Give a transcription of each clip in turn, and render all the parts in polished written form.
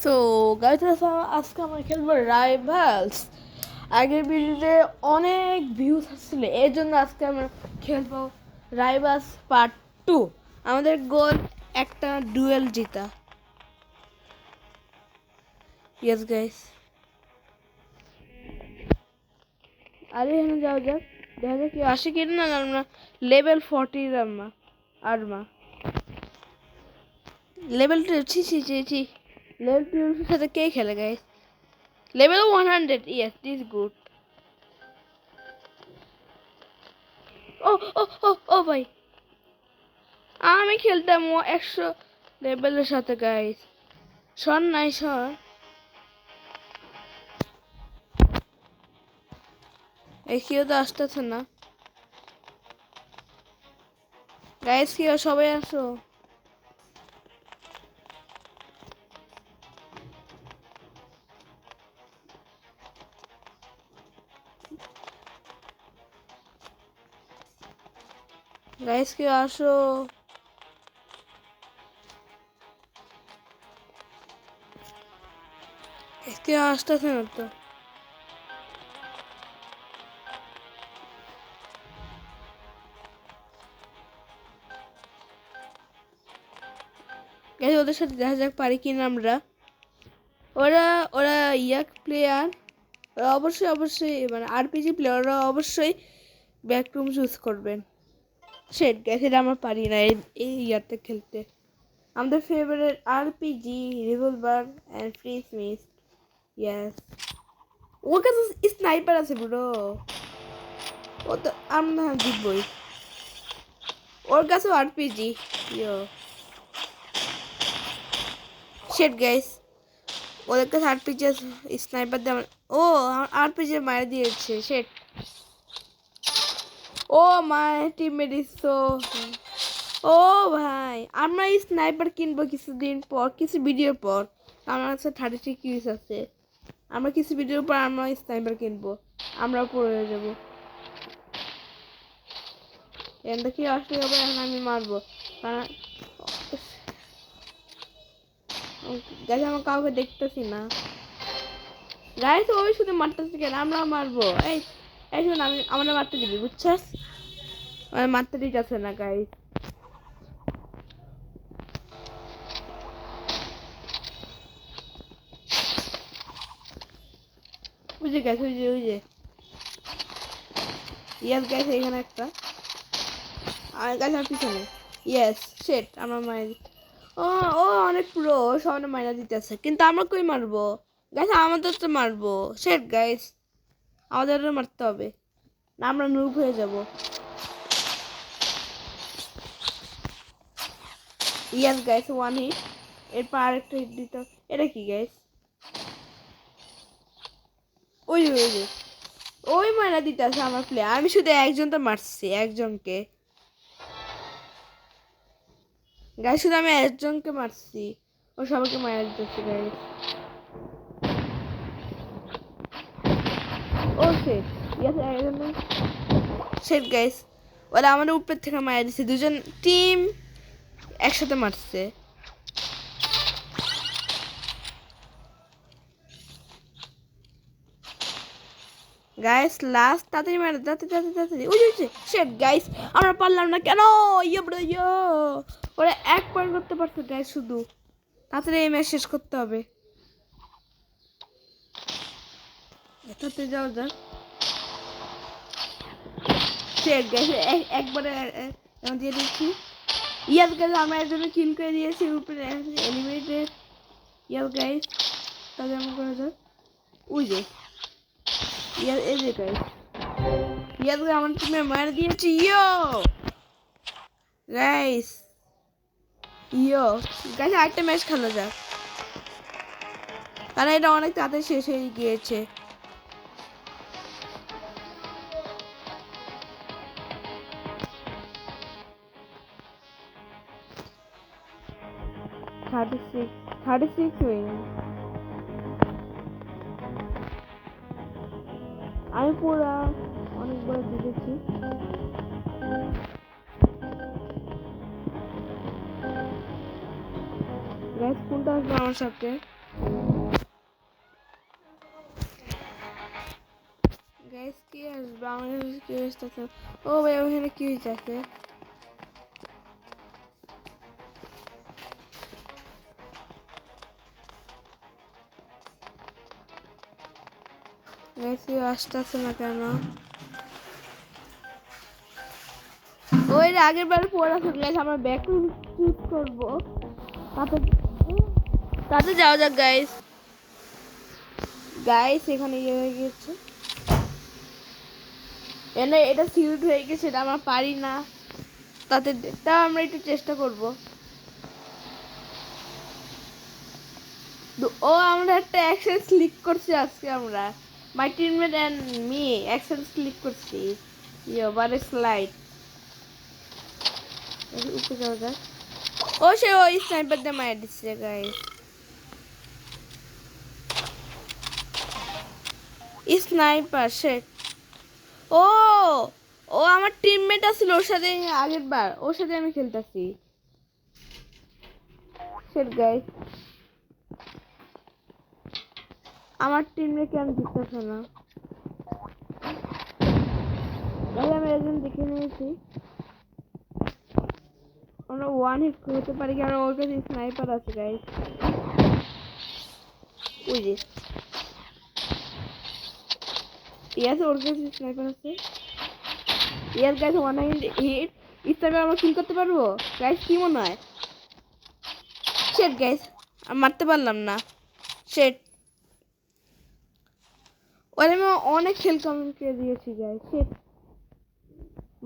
So guys আজকে আমরা খেলবো রাইভালস। আগের ভিডিওতে অনেক ভিউজ আসছিল, এর জন্য আজকে আমরা খেলবো রাইভালস পার্ট 2। আমাদের গোল একটা ডুয়েল জিতা। ইয়েস গাইস, আরে এখানে যাওয়া যাক, দেখা যাক কি আসে কি না। আমরা লেভেল 40 আরমা লেভেল 2 ছি লেভেল 2 সাথে কে খেলে guys? Level 100, yes this good. ও ও ও ও ভাই, আমি খেলতাম 100 লেভেলের সাথে গাইস। শোন নাই শোন, এই কেউ তো আসতেছে না গাইস। কেউ সবাই আসো গাইস, কেউ আসো। কেউ আসতেছে না তো। গাইস ওদের সাথে দেখা যাক পারি কিনা আমরা। ওরা ওরা ইয়াক প্লেয়ার, ওরা অবশ্যই মানে আরপিজি প্লেয়ার, ওরা অবশ্যই ব্যাকরুম চুজ করবেন। সেট গাইস, এটা আমরা পারি না এই ইয়ারতে খেলতে। আমাদের favourite RPG revolver and free smith. Yes, ওর কাছে স্নাইপার আছে ব্রো। ও তো আমরা জিতবই। ওর কাছেও আরপিজি। ইয়ো শিট গাইস, ওদের কাছে আরপিজি স্নাইপার দিয়ে ও আরপিজি মারা দিয়েছে। Shit, oh my teammate is so. ও ভাই, আমরা এই স্নাইপার কিনবো কিছুদিন পর, কিছু ভিডিওর পর। আমার কাছে 33 কিউস আছে। আমরা কিছু ভিডিওর পর আমরা স্নাইপার কিনবো, আমরা পড়ে যাবো। এখানটা কি আসলে হবে, এখন আমি মারবো। কারণ গাইস আমার কাউকে দেখতেছি না। গাইস ওই শুধু মারতেছে কেন, আমরা মারবো। এই এই শুন, আমি আমরা মারতে দিবি বুঝছস? মারতে দিতেছে না গাইস। বুঝে গেছে, ওই যে ইয়েস গাইস, এখানে একটা আর গাছ আমার পিছনে। ইয়েস শেট, আমার মায়ের ও ও অনেক পুরো, সবাই মাইনা দিতেছে, কিন্তু আমরা কই মারবো গাইস? আমাদের তো মারবো। শেট গাইস, আমাদেরও মারতে হবে, না আমরা নুব হয়ে যাব। Yes guys, one hit. এরপর আরেকটা হিট দিতে। এটা কি গাইস? ওই ওই মাইনা দিতেছে আমার প্লে। আমি শুধু একজন তো মারছি, একজনকে গাইস, শুধু আমি একজনকে মারছি, ও সবাইকে মারা দিতেছে গাইস। ও শেট, ইয়েস একজন শেট গাইস, ওরা আমাদের উপর থেকে মারা দিচ্ছে। দুজন টিম একসাথে মারছে গাইস। লাস্ট তাড়াতাড়ি মারে, তাড়াতাড়ি। ওই শেট গাইস, আমরা পারলাম না কেন? ইয়ে ব্রো ইয়ো, ওরা 1 পয়েন্ট করতে পারছে গাইস। শুধু তাড়াতাড়ি এই ম্যাচ শেষ করতে হবে। এটাতে যাওয়া যাক। শেট গাইস, একবারে দিয়ে দিচ্ছি। ইয়াস গাইস, আমরা একজনে কিল করে দিয়েছি, উপরে এলিমিনেটেড। ইয়াস গাইস, তাহলে আমরা করা যাক। ওই যে ইয়াস, এই যে গাইস, ইয়াস গাইস আমার টিমে মার দিয়েছি। গাইস ইয়ো গাইস, আরেকটা ম্যাচ খেলা যাক, কারণ এটা অনেক তাড়াতাড়ি শেষ হয়ে গিয়েছে। Thirty six win. আমি পুরা অনেকবার জিতেছি। গাইস কোনটা আসবে আমার সাথে? গাইস কি আসবে আমার কাছে কি আসতেছে ও ভাই ওখানে কি হইতাছে গাইস কি আসতেছে না কেন ওই আগের বার পড়া শুনে গেছে আমরা ব্যাক চুজ করব তাতে তাতে যাওয়া যাক গাইস গাইস এখানে ইয়ে হয়ে গেছে এনে এটা সিলড হয়ে গেছে এটা আমরা পারি না তাতে তাও আমরা একটু চেষ্টা করব ও আমরা একটা অ্যাকশন ক্লিক করছি আজকে আমরা my teammate and me action click করছি ইয়ো বারে স্লাইড উপরে যাওয়া যাক ও সে ওই স্নাইপার দিয়ে মার দিচ্ছে গাইস স্নাইপার সে ও ও আমার টিমমেট আছিল ওর সাথে আগের বার ওর সাথে আমি খেলতেছি সেট গাইস আমার টিমে কেন জিততেছে না তাহলে আমি একজন দেখে নিয়েছি আমরা ওয়ান হিট করতে পারি কারণ ওর কাছে স্নাইপার আছে গাইস ওই যে ইয়াস ওর কাছে স্নাইপার আছে ইয়াস গাইস ওয়ান হিট স্নাইপার আমরা কিল করতে পারবো গাইস কি মনে হয় শেট গাইস মারতে পারলাম না শেট ওরে আমি অনেক খেল কমেন্ট করে দিয়েছি গাইস শেট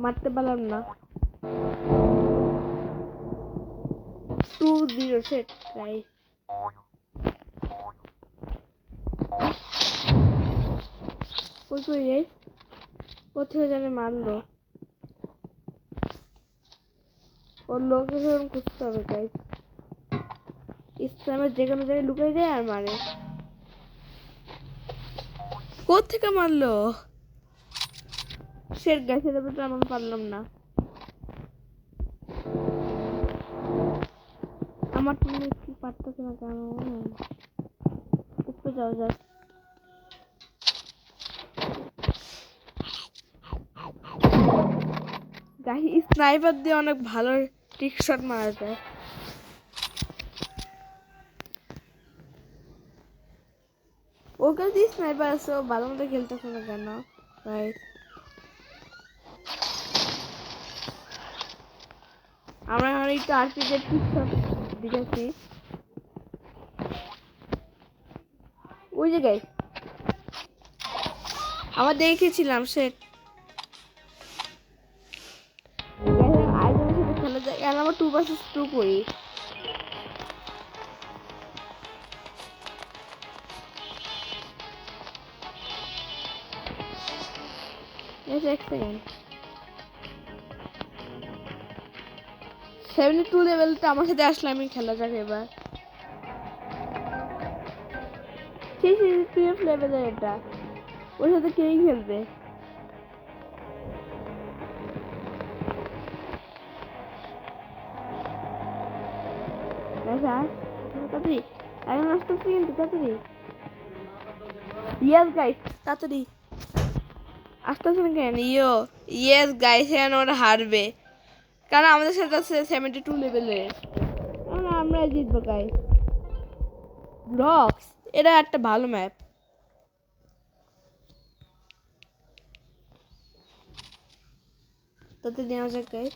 মারতে পারলাম না 2-0 শেট গাইস কই কই গাইস কোথায় জানে মারলো ওর লোকেশন খুঁজতে হবে গাইস ইসলামের যেখানে জায়গায় লুকাই যায় আর মারে কোথেকে মারলো শের গাছে দেবে তো এমন পারলাম না আমার তুমি কি পারতেছে না কেন উপরে যাও যাও গাই স্নাইপার দিয়ে অনেক ভালো ট্রিক শট মারা যায় ওর কাছে স্নাইপার আছে ও ভালো মতো খেলতেছে না কেন ভাই আমরা এখন একটু আরপিজি ট্রিক শট দিয়েছি ওই যে গাই আমরা দেখেছিলাম সে আরেকজনের সাথে খেলা যায় আর আমরা 2 vs 2 করি এক সেকেন্ড 72 লেভেলটা আমার সাথে আসলে আমি খেলা যাক এবার 12 লেভেলের এটা ওর সাথে কেই খেলবে তাড়াতাড়ি এখন আসতেছি কিন্তু তাড়াতাড়ি ইয়েস গাইস তাড়াতাড়ি আসতেছে না কেন ইয়েস গাইস এখন ওরা হারবে কারণ আমাদের সাথে আছে 72 লেভেলের আমরা জিতবো গাইস ব্লকস এটা একটা ভালো ম্যাপ তাতে নেওয়া যাক গাইস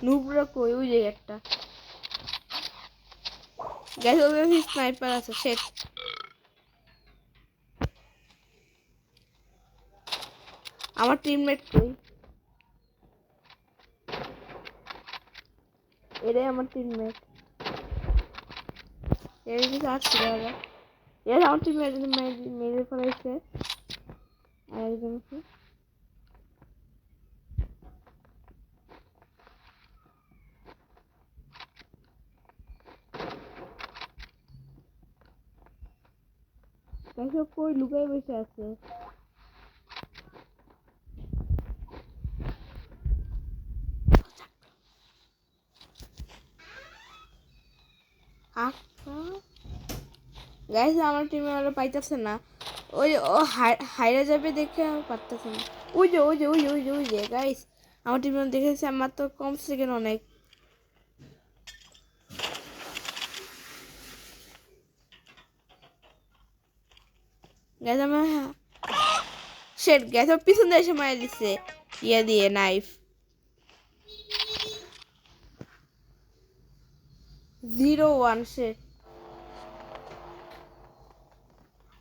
নুবরা কই ওই যে একটা গাইস ওদের স্নাইপার আছে শেট আমার টিমমেট কই এটাই আমার টিমমেট এর কিছু আসছে দাদা এর আমার টিমমেট মেরে ফেলেছে আর একজন আছে গাইস কই লুকায় বসে আছে গাইস আমার টিমে ওরা পাইতেছে না, ওই ও হাইরা যাবে দেখে আমি পারতেছে না। ওই যে গাইস আমার টিমে দেখেছে আমার তো কম সেকেন্ড অনেক। গাইস আমার শেট গাইস ওর পিছনে এসে মারা দিচ্ছে ইয়ে দিয়ে নাইফ। 0-1 শেট।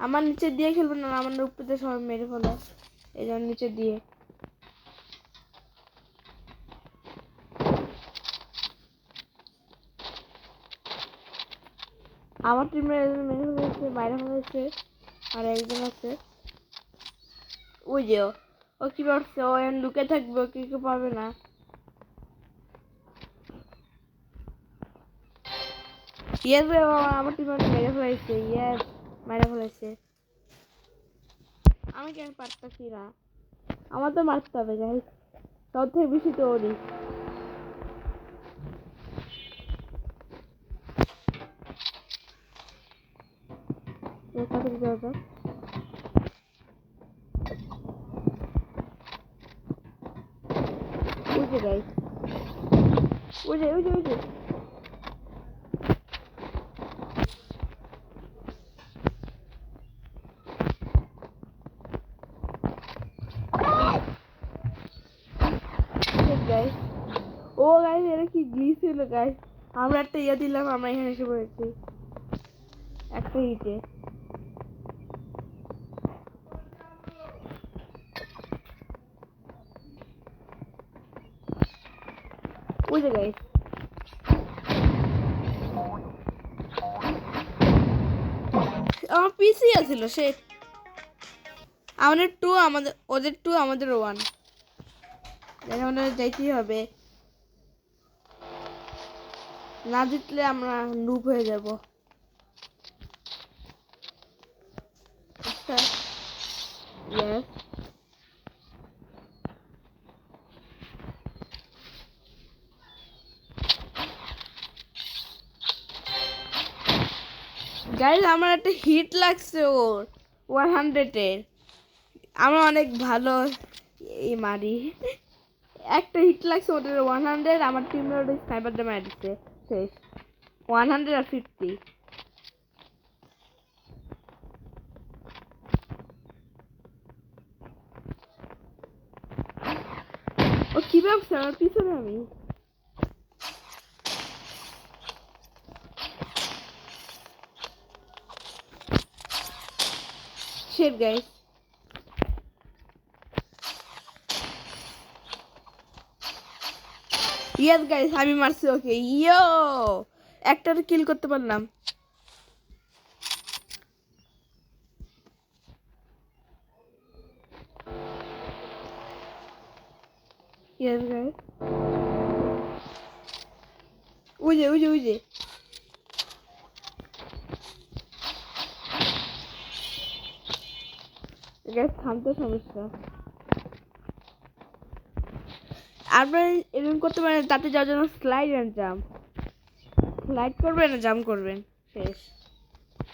আমার নিচে দিয়ে খেলবে না, আমার উপরে সবাই মেরে ফেলে, এই জন্য নিচে দিয়ে। আমার টিমে মেরে ফেলেছে, বাইরে ফেলেছে, আর একজন আছে ওই যে ও কি করছে, ও এখন লুকে থাকবে, ও কি পাবে না। ইয়েস আমার টিমে মেরে ফেলেছে, ইয়েস মেরে ফেলেছে। আমি কেন পারতাছি না, আমার তো মারতে হবে গাইস, সব থেকে বেশি তো ওরই। ওই যে গাইস ওই যে গাইস। ও গাইস এটা কি গ্লিচ হলো গাইস, আমরা একটা ইয়ে দিলাম, আমরা এখানে এসে পড়েছি একটা হিটে। ওই যে গাইস আমার পিসি আছিল সে, আমাদের 2 আমাদের ওদের 2 আমাদের 1, আমাদের যাইতেই হবে, না জিতলে আমরা নুব হয়ে যাব। আচ্ছা ইয়েস গাইস আমার একটা হিট লাগছে ওর 100 এর, আমরা অনেক ভালো এই মারি। একটা হিট লাগছে ওদের 100, আমার টিমের ওদের স্নাইপার দিয়ে মারা দিচ্ছে শেষ 150। ও কি ভাবছে আমার পিছনে আমি। শেট গাইস ইয়েস গাইস আমি মারছি ওকে, ইয়ো একটা কিল করতে পারলাম। ইয়েস গাইস ওই যে গাইস থামতে সমস্যা। আপনারা এরকম করতে পারেন, তাতে যাওয়ার জন্য স্লাইড অ্যান্ড জাম্প, স্লাইড করবেন না জাম্প করবেন, শেষ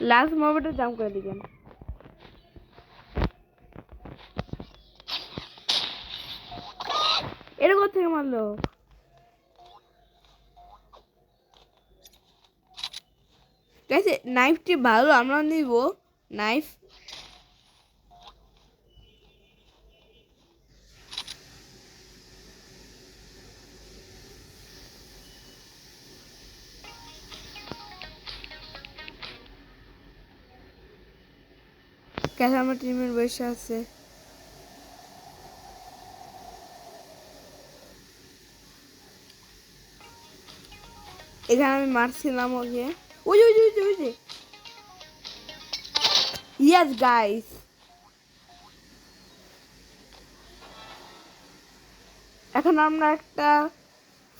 লাস্ট মোমেন্টে জাম্প করে দিবেন। এটা কোথা থেকে মারলো গাইস, নাইফটি ভালো আমরা নিব নাইফ। কেন আমার টিমের বসে আছে, এখানে আমি মারছিলাম ওকে। ওই যে ইয়েস গাইস এখন আমরা একটা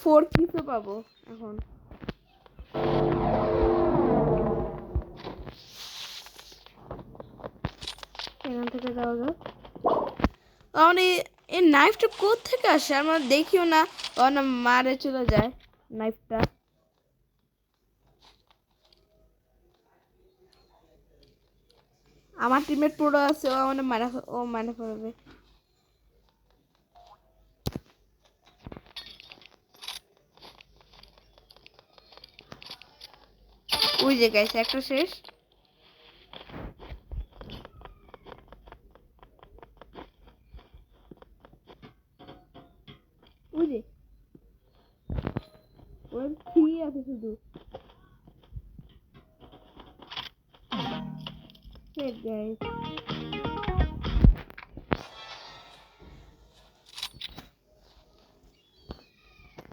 4 কিসও পাবো এখন। এখান থেকে যাওয়া যাক। আমার এই নাইফটা কোথা থেকে আসে আমরা দেখিও না, ও না মারে চলে যায় নাইফটা। আমার টিমমেট পুরো আছে, ও মানে মানে পড়বে। ওই যে গাইস একটা শেষ। ওই যে ওর কি আছে শুধু। Shit, guys.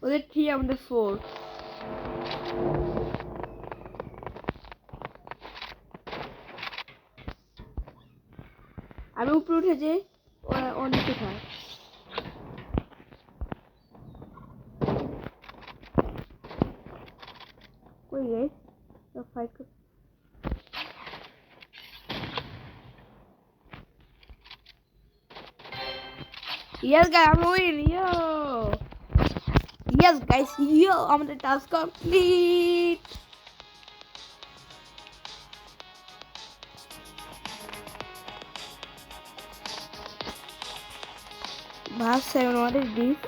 ওদের 3 আমাদের 4। আমি উপরে উঠে যে ও নিচে খায়। ওই গাইস তো ফাইট কর। Yes guys, I'm winning. Yo. Yes guys, yo, আমাদের task complete. Verse 7, what is this?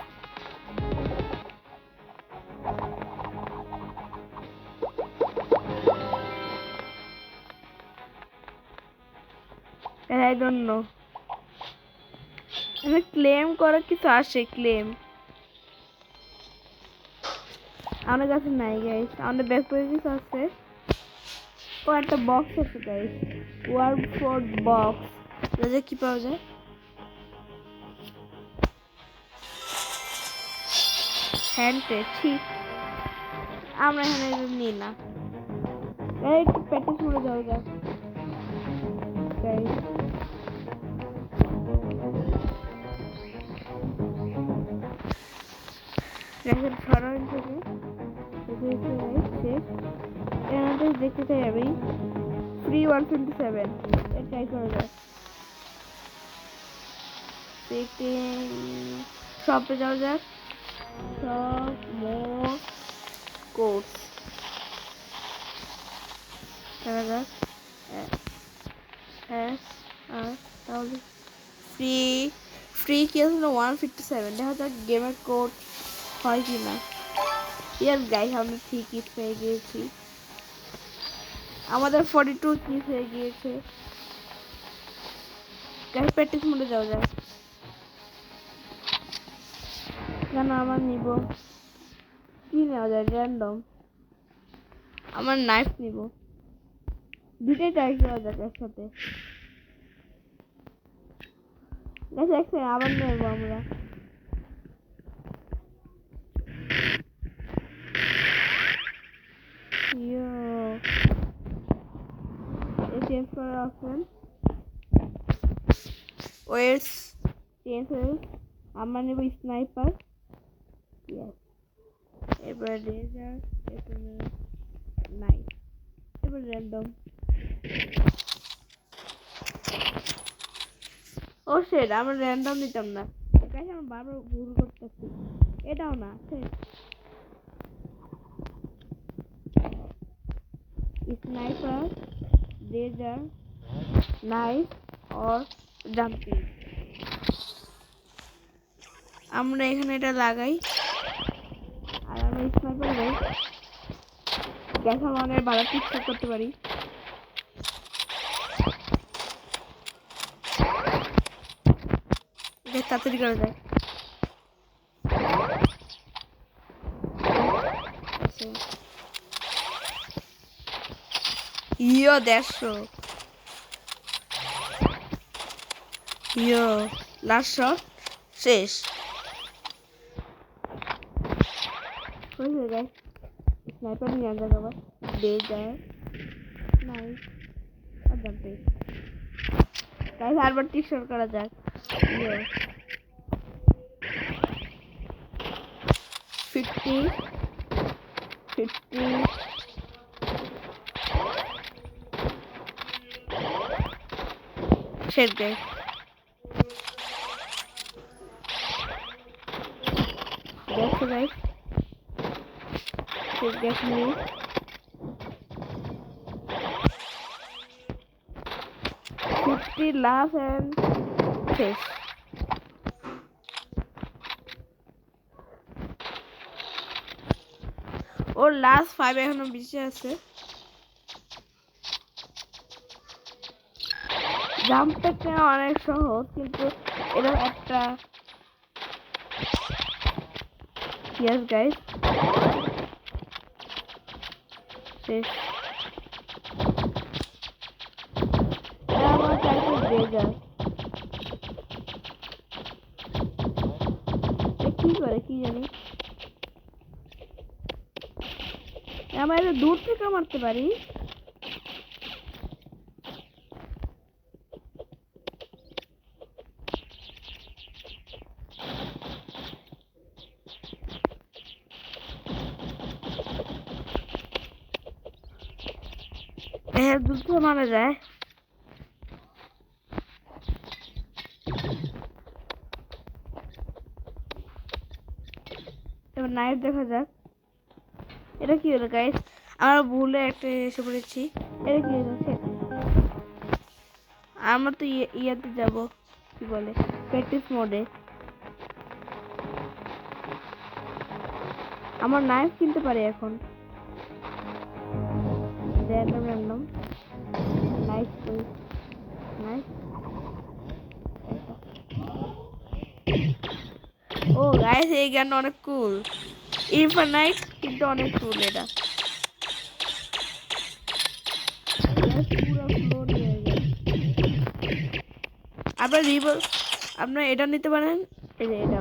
I don't know. আমি ক্লেম করার কিছু আসে ক্লেম আমার কাছে নাই গাইস। আমাদের ব্যাকপ্যাকে কিছু আছে। ও একটা বক্স আছে গাইস, ওয়ারফোর্ড বক্স। এটা কি পাওয়া যায়? হ্যান্ডে ঠিক। আমরা এখানে নিই না। একটু প্র্যাকটিস করে যাওয়া যাক গাইস। দেখেন সরান থেকে দেখতে চাই আমি ফ্রি 127 ট্রাই করা যায়। শপে যাওয়া যাক। সব মোর কোর্স দেখা যাক। তাহলে ফ্রি কি আছে না 157। দেখা যাক গেমের কোড হয় কি না। ইয়ার গাইস আমরা ঠিকই পেয়ে গিয়েছি। আমাদের 42 কি হয়ে গিয়েছে গাইস। প্র্যাকটিস মোডে যাওয়া যায়। কেন আমার নিব কি নেওয়া যায়? র্যান্ডম। আমার নাইফ নিব। দুটাই ট্রাই করা যাক একসাথে। আবার নেব আমরা। চেঞ্জ করার অপশন ওয়েটস চেঞ্জ হয়ে আমরা নেব স্নাইপার। এবার রেজার, এবার নাইফ, এবার র্যান্ডম। ও শেট, আমরা র্যান্ডম নিতাম না গাইস। আমরা বারবার ভুল করতেছি। এটাও না স্নাইপার, রেজার, নাইফ और জাম্পিং। আমরা এখানে এটা লাগাই আর আমরা স্নাইপার যাই। গ্যাস আমাদের ভালো টিপস করতে পারি। এটা তাড়াতাড়ি করা যায়। ইয়ো 150। ইয়ো লাস্ট শট শেষ হয়ে যায়। স্নাইপার নিয়ে আনতে আবার লেজার, নাইফ আর জাম্পিং। গাইস আরবার টিকশট করা যাক। ইয়ো 50 শেট গাইস। দেখো guys get me still laugh and face. Or last 5 এখনো বেঁচে আছে। জাম্পটা অনেক সহজ, কিন্তু এটা একটা yes guys শেষ। আমার টাইপের ডেজার কি করে কি জানি, আমরা এটা দূর থেকে মারতে পারি। হ্যাঁ দূর থেকে মারা যায়। এবার নাইফ দেখা যাক। এটা কি হলো গাইস, আমরা ভুলে একটা এসে পড়েছি। এটা কি হচ্ছে, আমরা তো ইয়াতে যাব, কি বলে প্র্যাকটিস মোডে। আমার নাইফ কিনতে পারি এখন। Random knife knife. Oh guys এই গানটা অনেক কুল, ইনফাইনাইট কিন্তু অনেক কুল এটা। আপনার রিভল আপনার এটা নিতে পারেন, এই যে এটা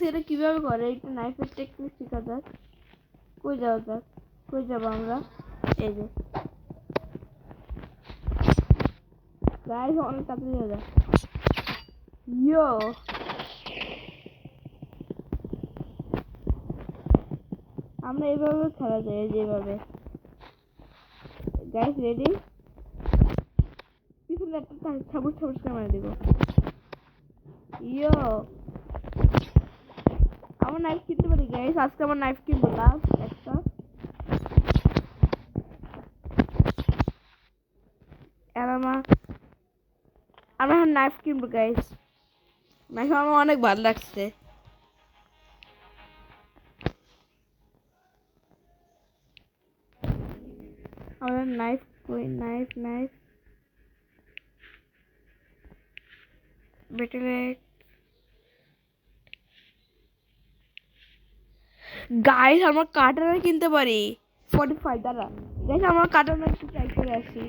এটা কিভাবে করে, একটু নাইফের টেকনিক শেখা যাক। কই যাওয়া যাক, কই যাবো আমরা, এই যে গাইস অনেক তাড়াতাড়ি হয়ে যায়। ইয়ো আমরা এইভাবে খেলা যায়, যেভাবে গাইস রেডি, পিছনে একটা ছাবুস ছাবুস করে মারা দিব। ইয়ো আমার নাইফ কিনতে পারি গাইস, আজকে আমার নাইফ কিনবো লাস্ট একটা। আর আমার এখন নাইফ কিনবো গাইস, নাইফ আমার অনেক ভালো লাগছে। আমাদের নাইফ কই, নাইফ নাইফ বেটারে গাইস আমার কাটার কিনতে পারি 45 দ্বারা। গাইস আমার কাটার একটু ট্রাই করে আসি।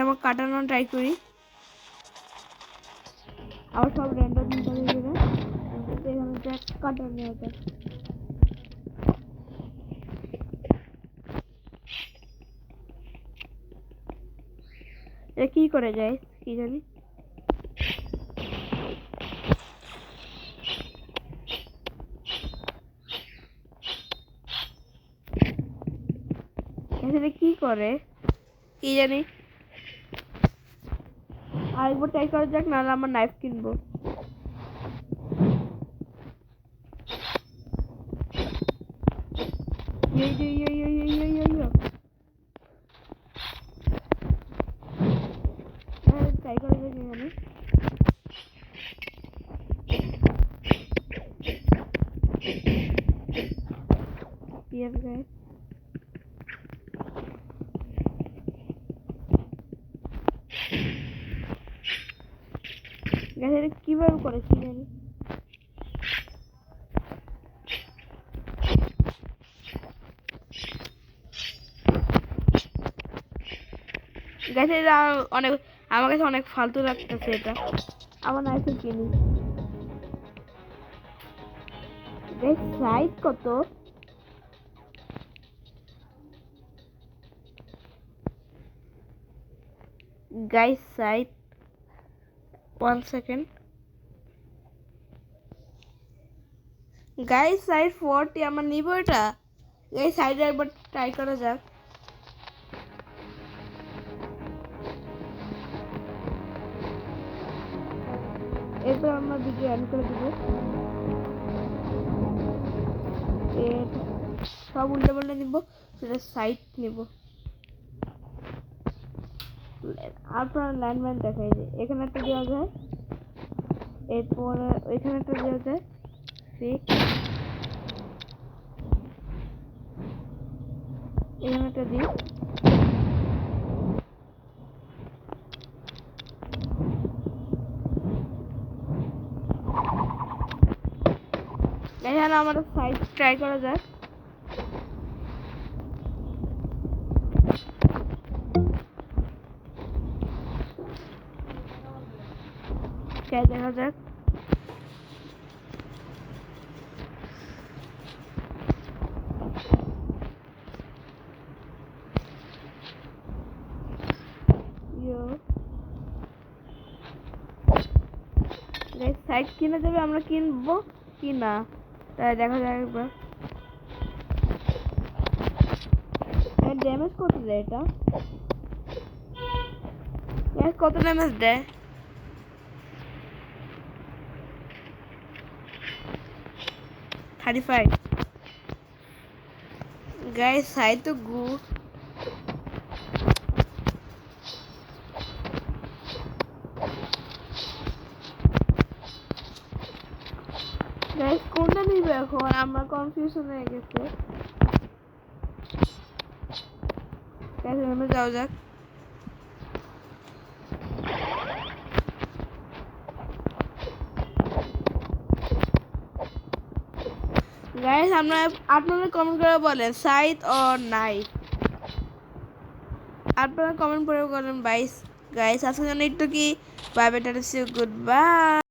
আমার কাটানো ট্রাই করি, আবার সব র্যান্ডম নিতে হবে। এখানে কাটার নেওয়া যায়। এটা কি করে যায় কি জানি, এখানে কি করে কি জানি। আরেকবার ট্রাই করা যাক, নাহলে আমার নাইফ কিনবো। ট্রাই করা যাক এখানে। Yes guys, এটা কিভাবে করেছি জানি। গাইস এটা অনেক, আমার কাছে অনেক ফালতু লাগতেছে এটা, আমার নাইফে কিনি। গাইস সাইজ কত, guys size 1 second guys, side 40 আমার নিব এটা। গাইস সাইডে একবার ট্রাই করা যাক। এরপর আমরা ভিডিও এন্ড করে দেবো। সব উল্টে পাল্টে নিব, সেটা সাইড নিব। আপনার ল্যান্ডমাইন দেখাই যায়, এখানে একটা দেওয়া যায়, এরপর ওইখানে একটা দেওয়া যায় ফিক, এখানে একটা দিই। এখানে আমাদের সাইড ট্রাই করা যাক। দেখা যাক। সাইড কিনে দেবে, আমরা কিনবো কি না তাই দেখা যাক একবার। ড্যামেজ কত দেয় এটা? কত ড্যামেজ দেয়? 35। গাইস সাইড তো গুড। গাইস কোনটা নিবে এখন? আমরা কনফিউশন হয়ে গেছে। গাইস আমরা যাও যাক। গাইস আপনারা কমেন্ট করে বলেন সাইড অর নাইফ। আপনারা কমেন্ট করে বলেন গাইস। আজকের জন্য একটু কি bye bye, tata, see you, good bye.